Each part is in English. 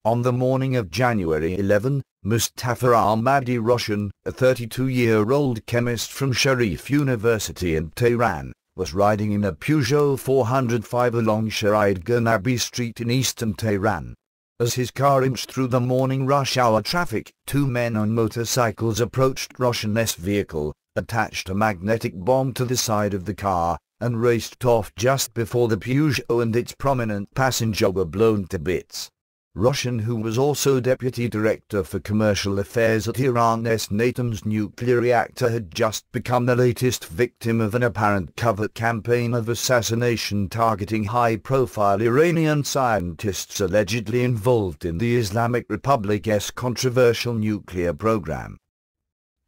On the morning of January 11, Mostafa Ahmadi Roshan, a 32-year-old chemist from Sharif University in Tehran, was riding in a Peugeot 405 along Shahid Golnabi Street in eastern Tehran. As his car inched through the morning rush hour traffic, two men on motorcycles approached Roshan's vehicle, attached a magnetic bomb to the side of the car, and raced off just before the Peugeot and its prominent passenger were blown to bits. Roshan, who was also Deputy Director for Commercial Affairs at Iran's Natanz nuclear reactor, had just become the latest victim of an apparent covert campaign of assassination targeting high-profile Iranian scientists allegedly involved in the Islamic Republic's controversial nuclear program.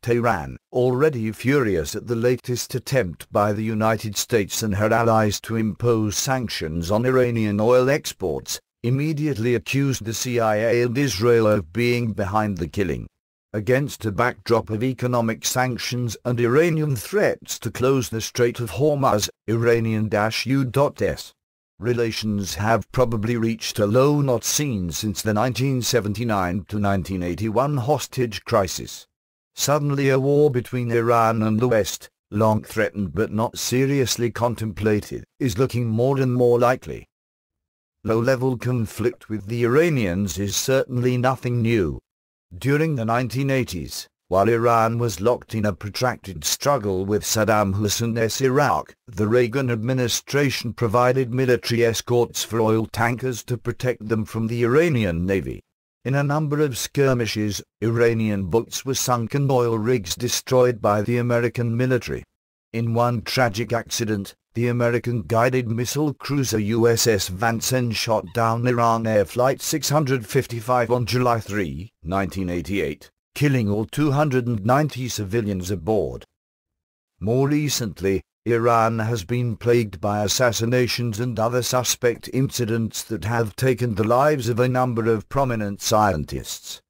Tehran, already furious at the latest attempt by the United States and her allies to impose sanctions on Iranian oil exports, immediately accused the CIA and Israel of being behind the killing. Against a backdrop of economic sanctions and Iranian threats to close the Strait of Hormuz, Iranian-U.S. relations have probably reached a low not seen since the 1979-1981 hostage crisis. Suddenly a war between Iran and the West, long threatened but not seriously contemplated, is looking more and more likely. Low-level conflict with the Iranians is certainly nothing new. During the 1980s, while Iran was locked in a protracted struggle with Saddam Hussein's Iraq, the Reagan administration provided military escorts for oil tankers to protect them from the Iranian Navy. In a number of skirmishes, Iranian boats were sunk and oil rigs destroyed by the American military. In one tragic accident, the American guided missile cruiser USS Vincennes shot down Iran Air Flight 655 on July 3, 1988, killing all 290 civilians aboard. More recently, Iran has been plagued by assassinations and other suspect incidents that have taken the lives of a number of prominent scientists.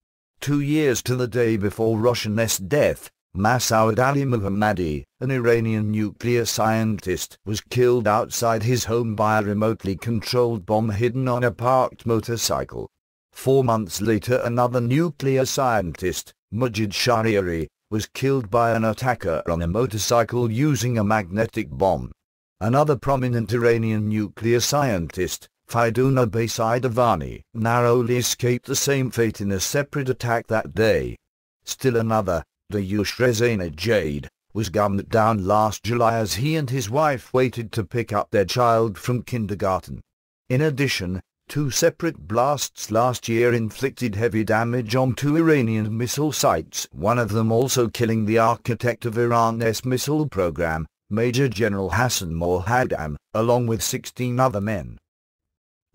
2 years to the day before Roshan's death, Masoud Ali Mohammadi, an Iranian nuclear scientist, was killed outside his home by a remotely controlled bomb hidden on a parked motorcycle. 4 months later, another nuclear scientist, Majid Shahriari, was killed by an attacker on a motorcycle using a magnetic bomb. Another prominent Iranian nuclear scientist, Faidouna Baysidavani, narrowly escaped the same fate in a separate attack that day. Still another, Dayush Jade, was gunned down last July as he and his wife waited to pick up their child from kindergarten. In addition, 2 separate blasts last year inflicted heavy damage on 2 Iranian missile sites, one of them also killing the architect of Iran's missile program, Major General Hassan Mohaddam, along with 16 other men.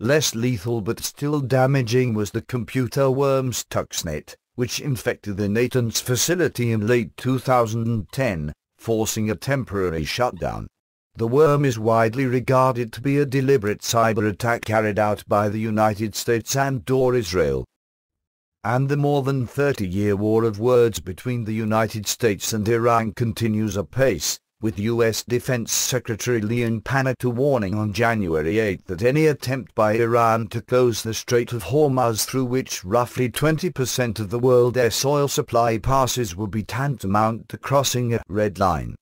Less lethal but still damaging was the computer worm Stuxnet, which infected the Natanz facility in late 2010, forcing a temporary shutdown. The worm is widely regarded to be a deliberate cyber attack carried out by the United States and/or Israel. And the more than 30-year war of words between the United States and Iran continues apace, with U.S. Defense Secretary Leon Panetta warning on January 8 that any attempt by Iran to close the Strait of Hormuz, through which roughly 20% of the world's oil supply passes, will be tantamount to crossing a red line.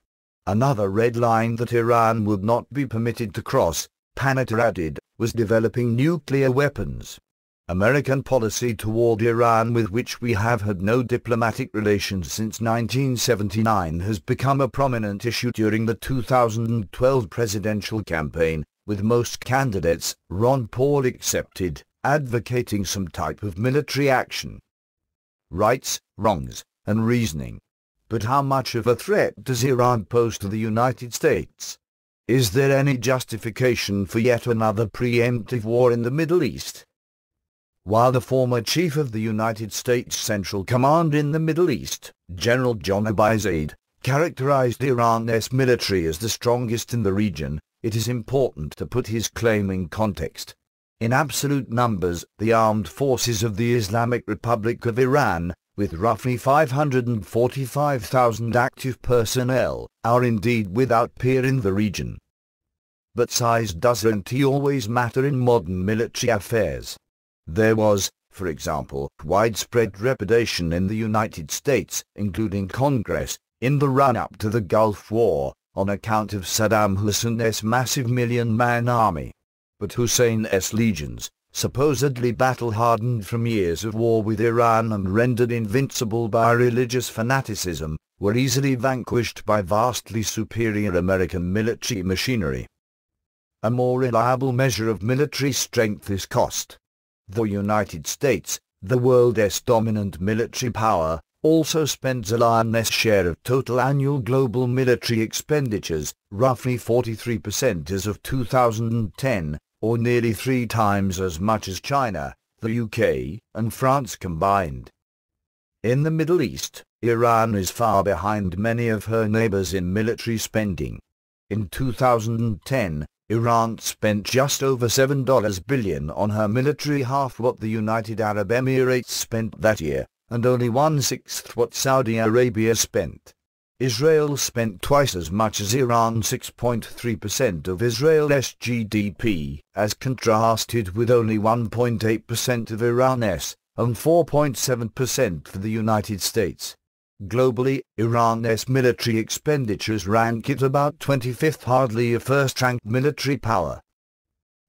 Another red line that Iran would not be permitted to cross, Panetta added, was developing nuclear weapons. American policy toward Iran, with which we have had no diplomatic relations since 1979, has become a prominent issue during the 2012 presidential campaign, with most candidates, Ron Paul excepted, advocating some type of military action. Rights, wrongs, and reasoning. But how much of a threat does Iran pose to the United States? Is there any justification for yet another preemptive war in the Middle East? While the former chief of the United States Central Command in the Middle East, General John Abizaid, characterized Iran's military as the strongest in the region, it is important to put his claim in context. In absolute numbers, the armed forces of the Islamic Republic of Iran, with roughly 545,000 active personnel, are indeed without peer in the region. But size doesn't always matter in modern military affairs. There was, for example, widespread repudiation in the United States, including Congress, in the run-up to the Gulf War, on account of Saddam Hussein's massive million-man army. But Hussein's legions, supposedly battle-hardened from years of war with Iran and rendered invincible by religious fanaticism, were easily vanquished by vastly superior American military machinery. A more reliable measure of military strength is cost. The United States, the world's dominant military power, also spends a lion's share of total annual global military expenditures, roughly 43% as of 2010, or nearly 3 times as much as China, the UK, and France combined. In the Middle East, Iran is far behind many of her neighbors in military spending. In 2010, Iran spent just over $7 billion on her military, half what the United Arab Emirates spent that year, and only 1/6 what Saudi Arabia spent. Israel spent twice as much as Iran, 6.3% of Israel's GDP, as contrasted with only 1.8% of Iran's, and 4.7% for the United States. Globally, Iran's military expenditures rank it about 25th, hardly a first-ranked military power.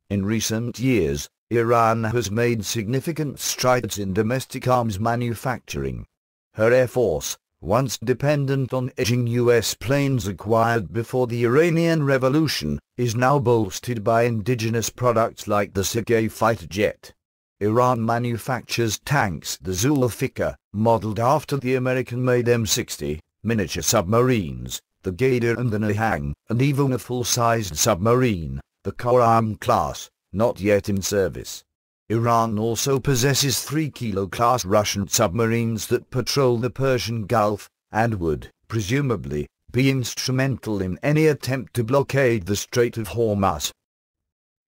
In recent years, Iran has made significant strides in domestic arms manufacturing. Her Air Force, once dependent on aging U.S. planes acquired before the Iranian Revolution, is now bolstered by indigenous products like the Sergei fighter jet. Iran manufactures tanks, the Zulfikar, modeled after the American-made M60, miniature submarines, the Ghadar and the Nahang, and even a full-sized submarine, the Khorram class, not yet in service. Iran also possesses 3-kilo-class Russian submarines that patrol the Persian Gulf, and would, presumably, be instrumental in any attempt to blockade the Strait of Hormuz.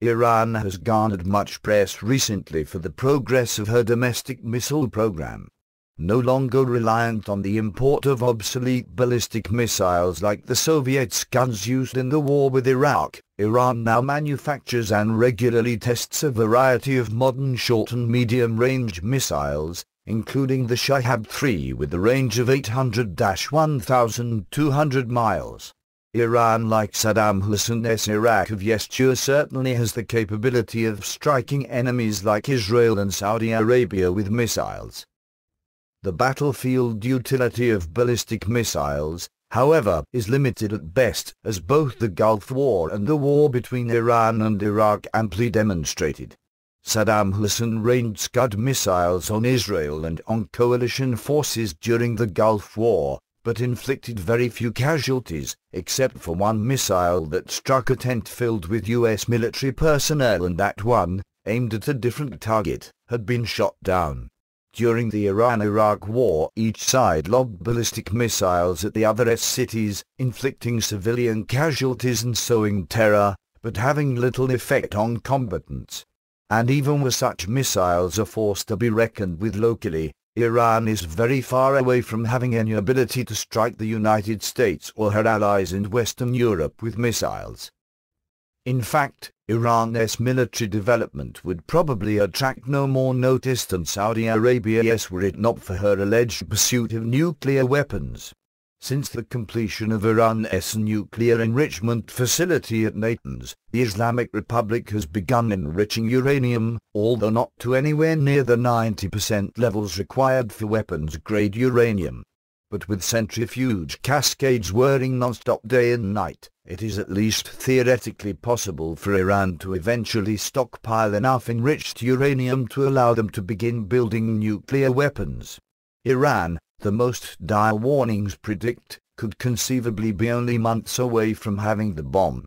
Iran has garnered much press recently for the progress of her domestic missile program. No longer reliant on the import of obsolete ballistic missiles like the Soviets' guns used in the war with Iraq, Iran now manufactures and regularly tests a variety of modern short and medium-range missiles, including the Shahab-3 with a range of 800-1,200 miles. Iran, like Saddam Hussein's Iraq of yesteryear, certainly has the capability of striking enemies like Israel and Saudi Arabia with missiles. The battlefield utility of ballistic missiles, however, is limited at best, as both the Gulf War and the war between Iran and Iraq amply demonstrated. Saddam Hussein rained Scud missiles on Israel and on coalition forces during the Gulf War, but inflicted very few casualties, except for one missile that struck a tent filled with U.S. military personnel, and that one, aimed at a different target, had been shot down. During the Iran-Iraq War, each side lobbed ballistic missiles at the other's cities, inflicting civilian casualties and sowing terror, but having little effect on combatants. And even where such missiles are forced to be reckoned with locally, Iran is very far away from having any ability to strike the United States or her allies in Western Europe with missiles. In fact, Iran's military development would probably attract no more notice than Saudi Arabia's were it not for her alleged pursuit of nuclear weapons. Since the completion of Iran's nuclear enrichment facility at Natanz, the Islamic Republic has begun enriching uranium, although not to anywhere near the 90% levels required for weapons-grade uranium. But with centrifuge cascades whirring non-stop day and night, it is at least theoretically possible for Iran to eventually stockpile enough enriched uranium to allow them to begin building nuclear weapons. Iran, the most dire warnings predict, could conceivably be only months away from having the bomb.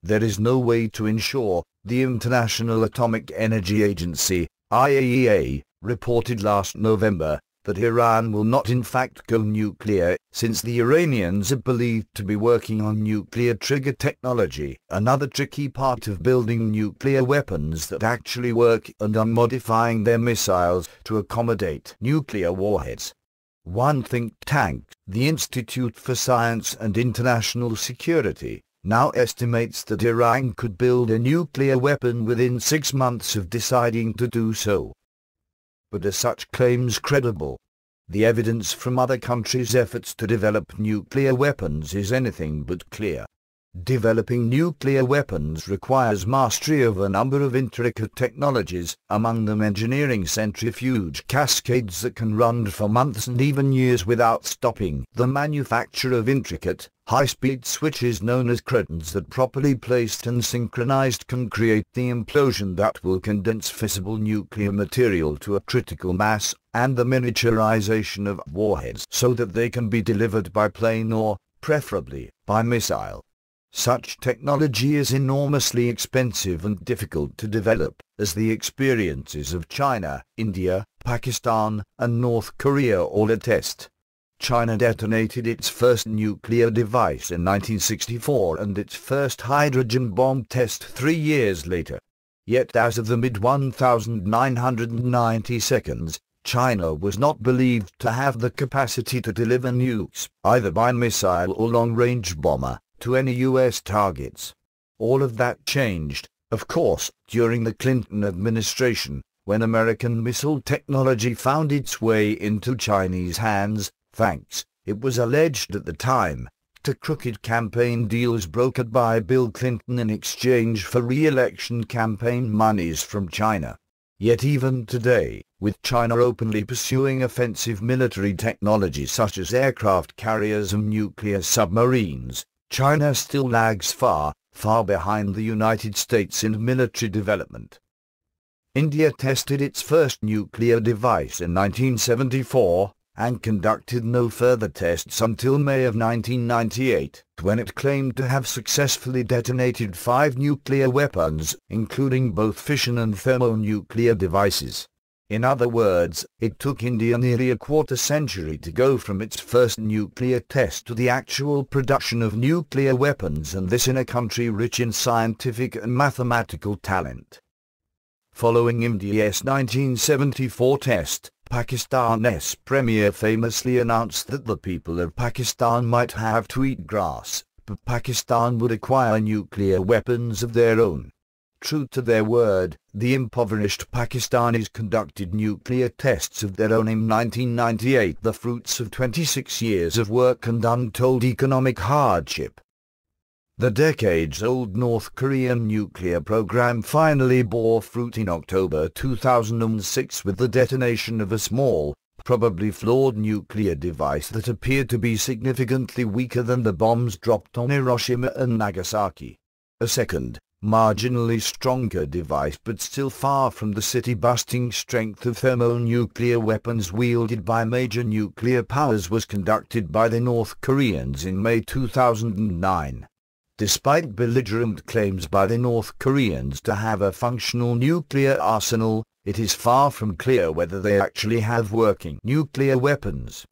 There is no way to ensure, the International Atomic Energy Agency, IAEA, reported last November, that Iran will not in fact go nuclear, since the Iranians are believed to be working on nuclear trigger technology, another tricky part of building nuclear weapons that actually work, and on modifying their missiles to accommodate nuclear warheads. One think tank, the Institute for Science and International Security, now estimates that Iran could build a nuclear weapon within 6 months of deciding to do so. but are such claims credible? The evidence from other countries' efforts to develop nuclear weapons is anything but clear. Developing nuclear weapons requires mastery of a number of intricate technologies, among them engineering centrifuge cascades that can run for months and even years without stopping, the manufacture of intricate, high-speed switches known as cretins that properly placed and synchronized can create the implosion that will condense fissile nuclear material to a critical mass, and the miniaturization of warheads so that they can be delivered by plane or, preferably, by missile. Such technology is enormously expensive and difficult to develop, as the experiences of China, India, Pakistan, and North Korea all attest. China detonated its first nuclear device in 1964 and its first hydrogen bomb test 3 years later. Yet as of the mid-1990s, China was not believed to have the capacity to deliver nukes, either by missile or long-range bomber, to any U.S. targets. All of that changed, of course, during the Clinton administration, when American missile technology found its way into Chinese hands, thanks, it was alleged at the time, to crooked campaign deals brokered by Bill Clinton in exchange for re-election campaign monies from China. Yet even today, with China openly pursuing offensive military technology such as aircraft carriers and nuclear submarines, China still lags far, far behind the United States in military development. India tested its first nuclear device in 1974, and conducted no further tests until May of 1998, when it claimed to have successfully detonated 5 nuclear weapons, including both fission and thermonuclear devices. In other words, it took India nearly a quarter-century to go from its first nuclear test to the actual production of nuclear weapons, and this in a country rich in scientific and mathematical talent. Following India's 1974 test, Pakistan's premier famously announced that the people of Pakistan might have to eat grass, but Pakistan would acquire nuclear weapons of their own. True to their word, the impoverished Pakistanis conducted nuclear tests of their own in 1998, the fruits of 26 years of work and untold economic hardship. The decades-old North Korean nuclear program finally bore fruit in October 2006 with the detonation of a small, probably flawed nuclear device that appeared to be significantly weaker than the bombs dropped on Hiroshima and Nagasaki. A second, marginally stronger device, but still far from the city-busting strength of thermonuclear weapons wielded by major nuclear powers, was conducted by the North Koreans in May 2009. Despite belligerent claims by the North Koreans to have a functional nuclear arsenal, it is far from clear whether they actually have working nuclear weapons.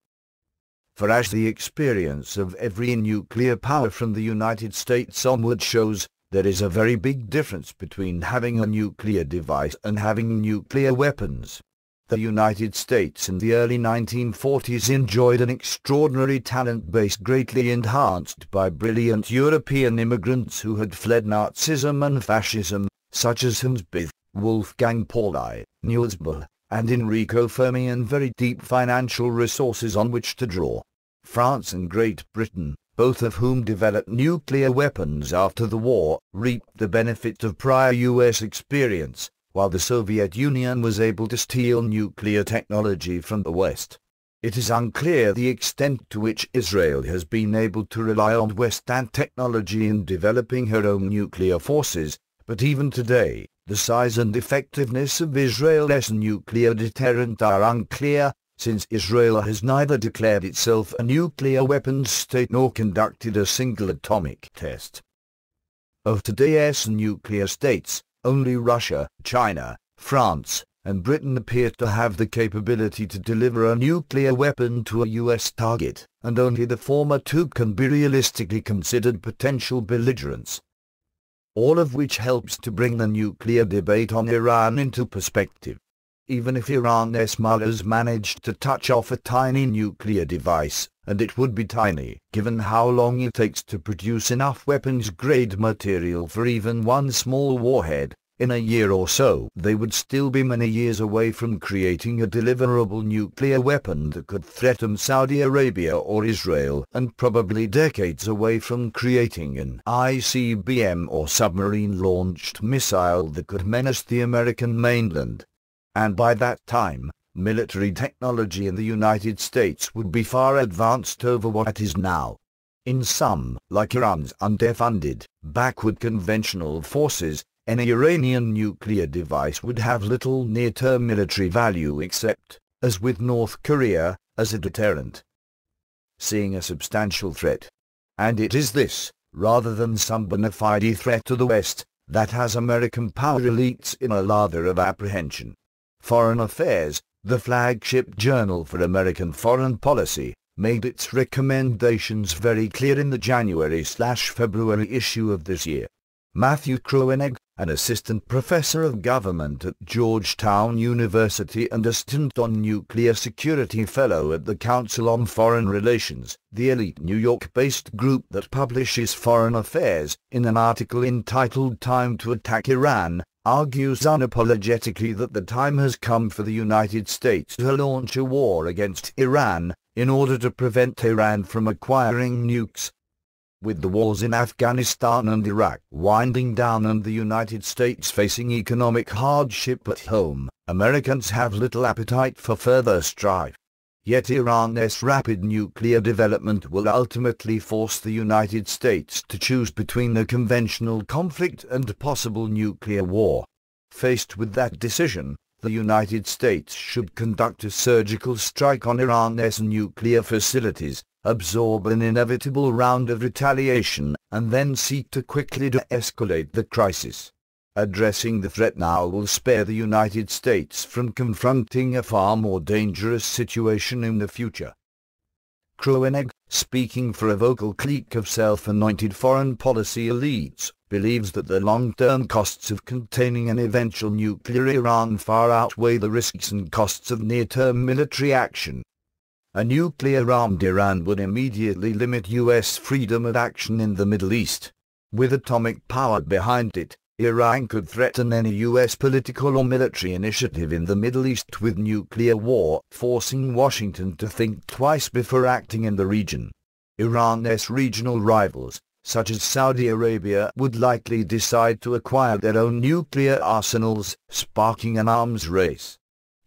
For as the experience of every nuclear power from the United States onward shows, there is a very big difference between having a nuclear device and having nuclear weapons. The United States in the early 1940s enjoyed an extraordinary talent base greatly enhanced by brilliant European immigrants who had fled Nazism and fascism, such as Hans Bethe, Wolfgang Pauli, Niels Bohr, and Enrico Fermi, and very deep financial resources on which to draw. France and Great Britain, both of whom developed nuclear weapons after the war, reaped the benefit of prior U.S. experience, while the Soviet Union was able to steal nuclear technology from the West. It is unclear the extent to which Israel has been able to rely on Western technology in developing her own nuclear forces, but even today, the size and effectiveness of Israel's nuclear deterrent are unclear, since Israel has neither declared itself a nuclear weapons state nor conducted a single atomic test. Of today's nuclear states, only Russia, China, France, and Britain appear to have the capability to deliver a nuclear weapon to a U.S. target, and only the former two can be realistically considered potential belligerents. All of which helps to bring the nuclear debate on Iran into perspective. Even if Iran's mullahs managed to touch off a tiny nuclear device, and it would be tiny, given how long it takes to produce enough weapons-grade material for even one small warhead, in a year or so they would still be many years away from creating a deliverable nuclear weapon that could threaten Saudi Arabia or Israel, and probably decades away from creating an ICBM or submarine-launched missile that could menace the American mainland. And by that time, military technology in the United States would be far advanced over what it is now. In sum, like Iran's underfunded, backward conventional forces, any Iranian nuclear device would have little near-term military value except, as with North Korea, as a deterrent. Seeing a substantial threat. And it is this, rather than some bona fide threat to the West, that has American power elites in a lather of apprehension. Foreign Affairs, the flagship journal for American foreign policy, made its recommendations very clear in the January/February issue of this year. Matthew Kroenig, an assistant professor of government at Georgetown University and assistant on nuclear security fellow at the Council on Foreign Relations, the elite New York-based group that publishes Foreign Affairs, in an article entitled Time to Attack Iran, argues unapologetically that the time has come for the United States to launch a war against Iran, in order to prevent Tehran from acquiring nukes. With the wars in Afghanistan and Iraq winding down and the United States facing economic hardship at home, Americans have little appetite for further strife. Yet Iran's rapid nuclear development will ultimately force the United States to choose between a conventional conflict and possible nuclear war. Faced with that decision, the United States should conduct a surgical strike on Iran's nuclear facilities, absorb an inevitable round of retaliation, and then seek to quickly de-escalate the crisis. Addressing the threat now will spare the United States from confronting a far more dangerous situation in the future. Kroenig, speaking for a vocal clique of self-anointed foreign policy elites, believes that the long-term costs of containing an eventual nuclear Iran far outweigh the risks and costs of near-term military action. A nuclear-armed Iran would immediately limit U.S. freedom of action in the Middle East. With atomic power behind it, Iran could threaten any U.S. political or military initiative in the Middle East with nuclear war, forcing Washington to think twice before acting in the region. Iran's regional rivals, such as Saudi Arabia, would likely decide to acquire their own nuclear arsenals, sparking an arms race.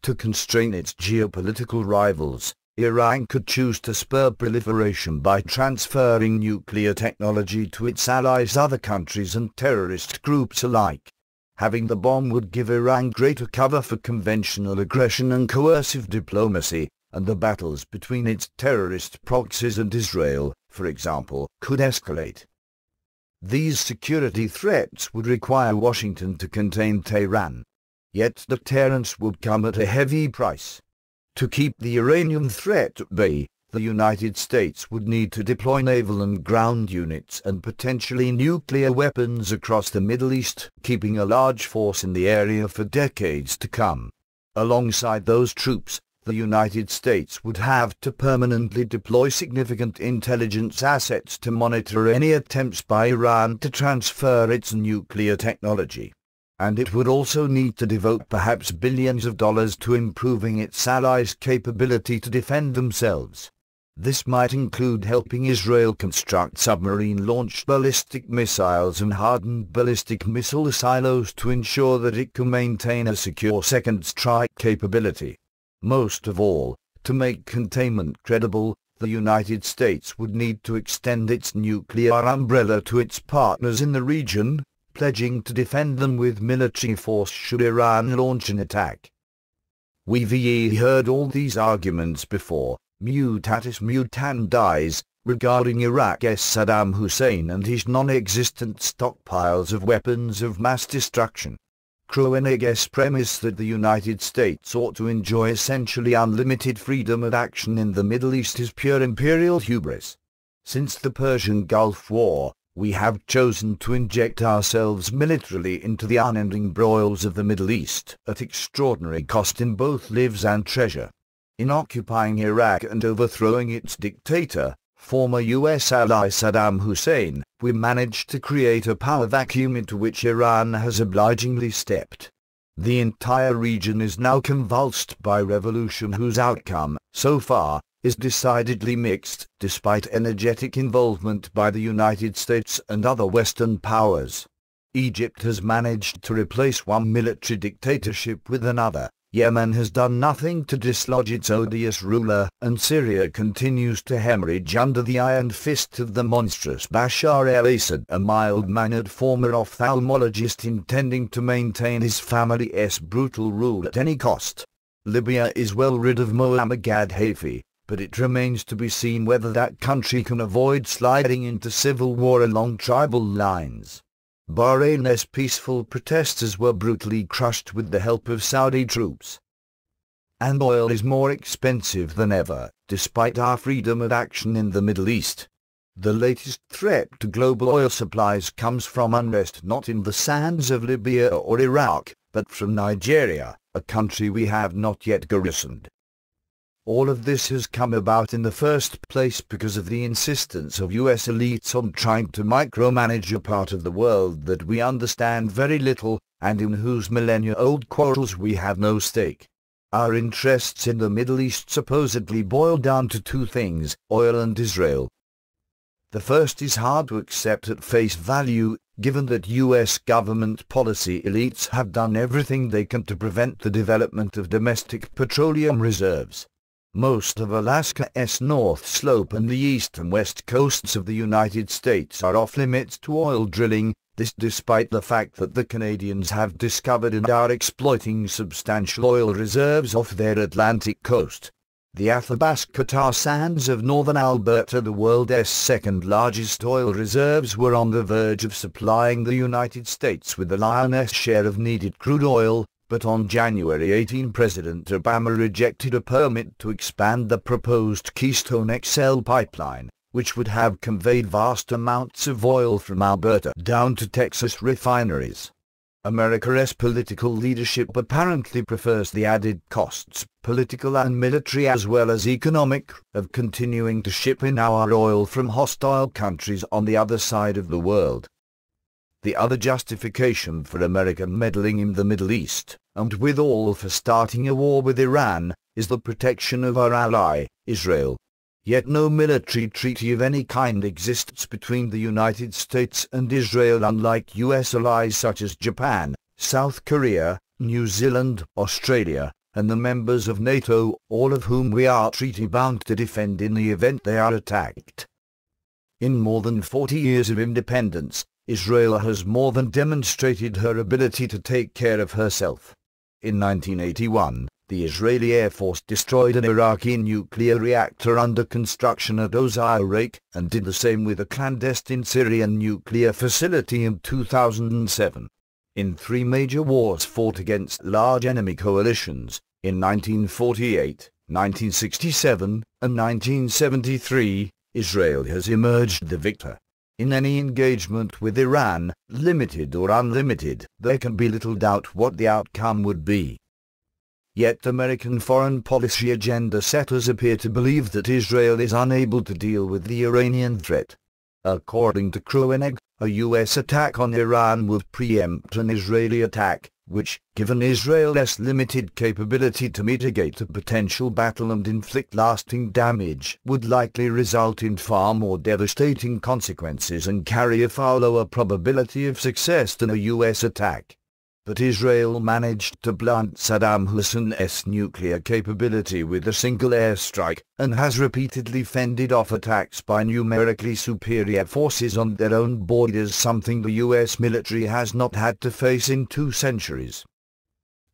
To constrain its geopolitical rivals, Iran could choose to spur proliferation by transferring nuclear technology to its allies, other countries and terrorist groups alike. Having the bomb would give Iran greater cover for conventional aggression and coercive diplomacy, and the battles between its terrorist proxies and Israel, for example, could escalate. These security threats would require Washington to contain Tehran. Yet deterrence would come at a heavy price. To keep the Iranian threat at bay, the United States would need to deploy naval and ground units and potentially nuclear weapons across the Middle East, keeping a large force in the area for decades to come. Alongside those troops, the United States would have to permanently deploy significant intelligence assets to monitor any attempts by Iran to transfer its nuclear technology. And it would also need to devote perhaps billions of dollars to improving its allies' capability to defend themselves. This might include helping Israel construct submarine-launched ballistic missiles and hardened ballistic missile silos to ensure that it can maintain a secure second strike capability. Most of all, to make containment credible, the United States would need to extend its nuclear umbrella to its partners in the region, pledging to defend them with military force should Iran launch an attack. We've heard all these arguments before, mutatis mutandis, regarding Iraq's Saddam Hussein and his non-existent stockpiles of weapons of mass destruction. Kroenig's premise that the United States ought to enjoy essentially unlimited freedom of action in the Middle East is pure imperial hubris. Since the Persian Gulf War, we have chosen to inject ourselves militarily into the unending broils of the Middle East at extraordinary cost in both lives and treasure. In occupying Iraq and overthrowing its dictator, former U.S. ally Saddam Hussein, we managed to create a power vacuum into which Iran has obligingly stepped. The entire region is now convulsed by revolution whose outcome, so far, is decidedly mixed, despite energetic involvement by the United States and other Western powers. Egypt has managed to replace one military dictatorship with another. Yemen has done nothing to dislodge its odious ruler, and Syria continues to hemorrhage under the iron fist of the monstrous Bashar al-Assad, a mild-mannered former ophthalmologist intending to maintain his family's brutal rule at any cost. Libya is well rid of Muammar Gaddafi, but it remains to be seen whether that country can avoid sliding into civil war along tribal lines. Bahrain's peaceful protesters were brutally crushed with the help of Saudi troops. And oil is more expensive than ever, despite our freedom of action in the Middle East. The latest threat to global oil supplies comes from unrest not in the sands of Libya or Iraq, but from Nigeria, a country we have not yet garrisoned. All of this has come about in the first place because of the insistence of U.S. elites on trying to micromanage a part of the world that we understand very little, and in whose millennia-old quarrels we have no stake. Our interests in the Middle East supposedly boil down to two things, oil and Israel. The first is hard to accept at face value, given that U.S. government policy elites have done everything they can to prevent the development of domestic petroleum reserves. Most of Alaska's North Slope and the east and west coasts of the United States are off-limits to oil drilling, this despite the fact that the Canadians have discovered and are exploiting substantial oil reserves off their Atlantic coast. The Athabasca tar sands of northern Alberta, the world's second-largest oil reserves, were on the verge of supplying the United States with the lion's share of needed crude oil, but on January 18 President Obama rejected a permit to expand the proposed Keystone XL pipeline, which would have conveyed vast amounts of oil from Alberta down to Texas refineries. America's political leadership apparently prefers the added costs, political and military as well as economic, of continuing to ship in our oil from hostile countries on the other side of the world. The other justification for American meddling in the Middle East, and withal for starting a war with Iran, is the protection of our ally, Israel. Yet no military treaty of any kind exists between the United States and Israel, unlike U.S. allies such as Japan, South Korea, New Zealand, Australia, and the members of NATO, all of whom we are treaty-bound to defend in the event they are attacked. In more than 40 years of independence, Israel has more than demonstrated her ability to take care of herself. In 1981, the Israeli Air Force destroyed an Iraqi nuclear reactor under construction at Ozayrak, and did the same with a clandestine Syrian nuclear facility in 2007. In three major wars fought against large enemy coalitions, in 1948, 1967, and 1973, Israel has emerged the victor. In any engagement with Iran, limited or unlimited, there can be little doubt what the outcome would be. Yet American foreign policy agenda setters appear to believe that Israel is unable to deal with the Iranian threat. According to Kroenig, a U.S. attack on Iran would preempt an Israeli attack, which, given Israel's limited capability to mitigate a potential battle and inflict lasting damage, would likely result in far more devastating consequences and carry a far lower probability of success than a U.S. attack. But Israel managed to blunt Saddam Hussein's nuclear capability with a single airstrike, and has repeatedly fended off attacks by numerically superior forces on their own borders, something the U.S. military has not had to face in 2 centuries.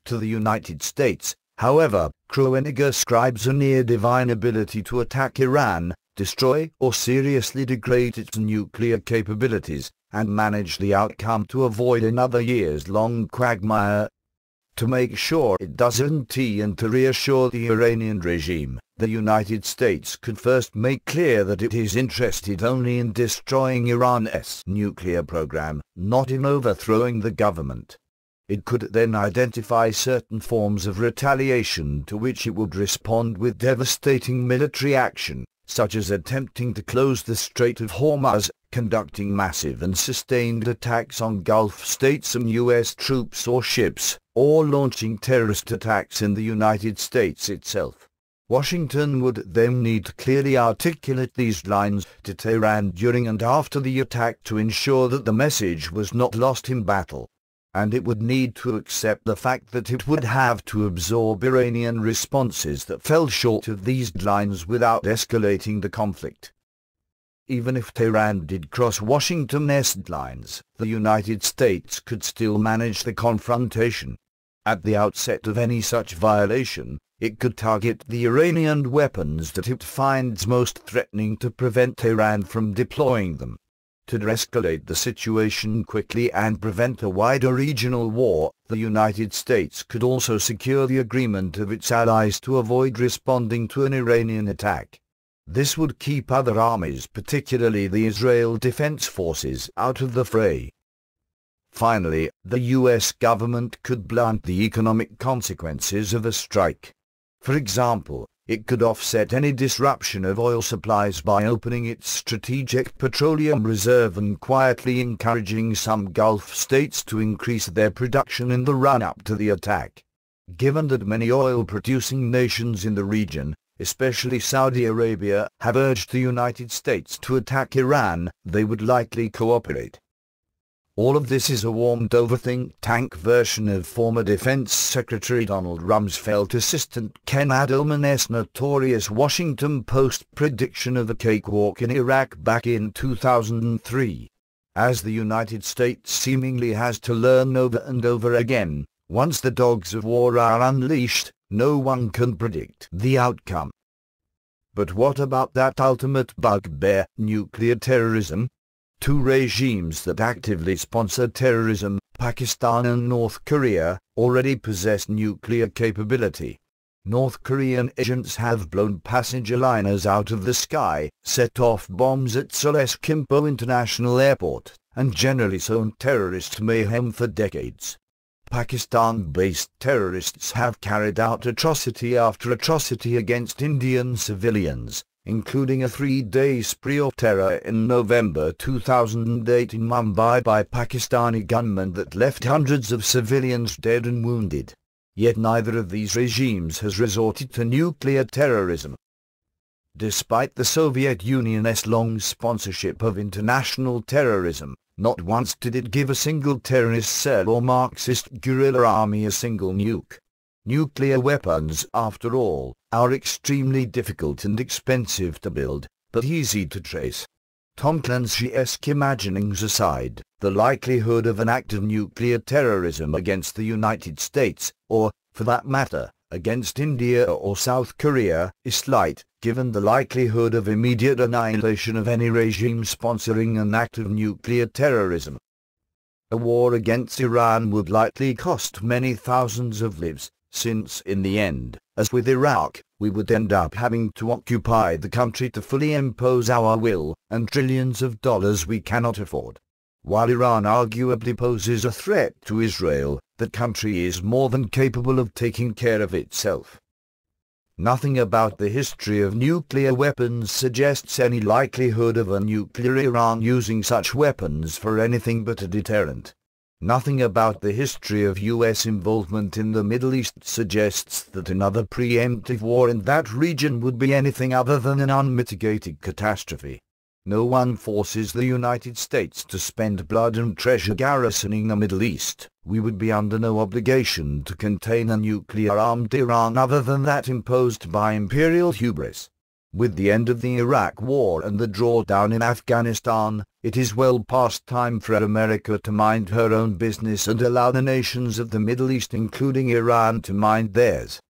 To the United States, however, Kroenig ascribes a near-divine ability to attack Iran, destroy or seriously degrade its nuclear capabilities, and manage the outcome to avoid another years-long quagmire. To make sure it doesn't, and to reassure the Iranian regime, the United States could first make clear that it is interested only in destroying Iran's nuclear program, not in overthrowing the government. It could then identify certain forms of retaliation to which it would respond with devastating military action, such as attempting to close the Strait of Hormuz, conducting massive and sustained attacks on Gulf states and U.S. troops or ships, or launching terrorist attacks in the United States itself. Washington would then need to clearly articulate these lines to Tehran during and after the attack to ensure that the message was not lost in battle. And it would need to accept the fact that it would have to absorb Iranian responses that fell short of these lines without escalating the conflict. Even if Tehran did cross Washington's lines, the United States could still manage the confrontation. At the outset of any such violation, it could target the Iranian weapons that it finds most threatening to prevent Tehran from deploying them. To de-escalate the situation quickly and prevent a wider regional war, the United States could also secure the agreement of its allies to avoid responding to an Iranian attack. This would keep other armies, particularly the Israel Defense Forces, out of the fray. Finally, the U.S. government could blunt the economic consequences of a strike. For example, it could offset any disruption of oil supplies by opening its strategic petroleum reserve and quietly encouraging some Gulf states to increase their production in the run-up to the attack. Given that many oil-producing nations in the region, especially Saudi Arabia, have urged the United States to attack Iran, they would likely cooperate. All of this is a warmed-over think tank version of former Defense Secretary Donald Rumsfeld's assistant Ken Adelman's notorious Washington Post prediction of the cakewalk in Iraq back in 2003. As the United States seemingly has to learn over and over again, once the dogs of war are unleashed, no one can predict the outcome. But what about that ultimate bugbear, nuclear terrorism? Two regimes that actively sponsor terrorism, Pakistan and North Korea, already possess nuclear capability. North Korean agents have blown passenger liners out of the sky, set off bombs at Seoul's Kimpo International Airport, and generally sown terrorist mayhem for decades. Pakistan-based terrorists have carried out atrocity after atrocity against Indian civilians, including a 3-day spree of terror in November 2008 in Mumbai by Pakistani gunmen that left hundreds of civilians dead and wounded. Yet neither of these regimes has resorted to nuclear terrorism. Despite the Soviet Union's long sponsorship of international terrorism, not once did it give a single terrorist cell or Marxist guerrilla army a single nuke. Nuclear weapons, after all, are extremely difficult and expensive to build, but easy to trace. Tom Clancy-esque imaginings aside, the likelihood of an act of nuclear terrorism against the United States, or, for that matter, against India or South Korea, is slight, given the likelihood of immediate annihilation of any regime sponsoring an act of nuclear terrorism. A war against Iran would likely cost many thousands of lives, since in the end, as with Iraq, we would end up having to occupy the country to fully impose our will, and trillions of dollars we cannot afford. While Iran arguably poses a threat to Israel, the country is more than capable of taking care of itself. Nothing about the history of nuclear weapons suggests any likelihood of a nuclear Iran using such weapons for anything but a deterrent. Nothing about the history of U.S. involvement in the Middle East suggests that another preemptive war in that region would be anything other than an unmitigated catastrophe. No one forces the United States to spend blood and treasure garrisoning the Middle East. We would be under no obligation to contain a nuclear-armed Iran other than that imposed by imperial hubris. With the end of the Iraq War and the drawdown in Afghanistan, it is well past time for America to mind her own business and allow the nations of the Middle East, including Iran, to mind theirs.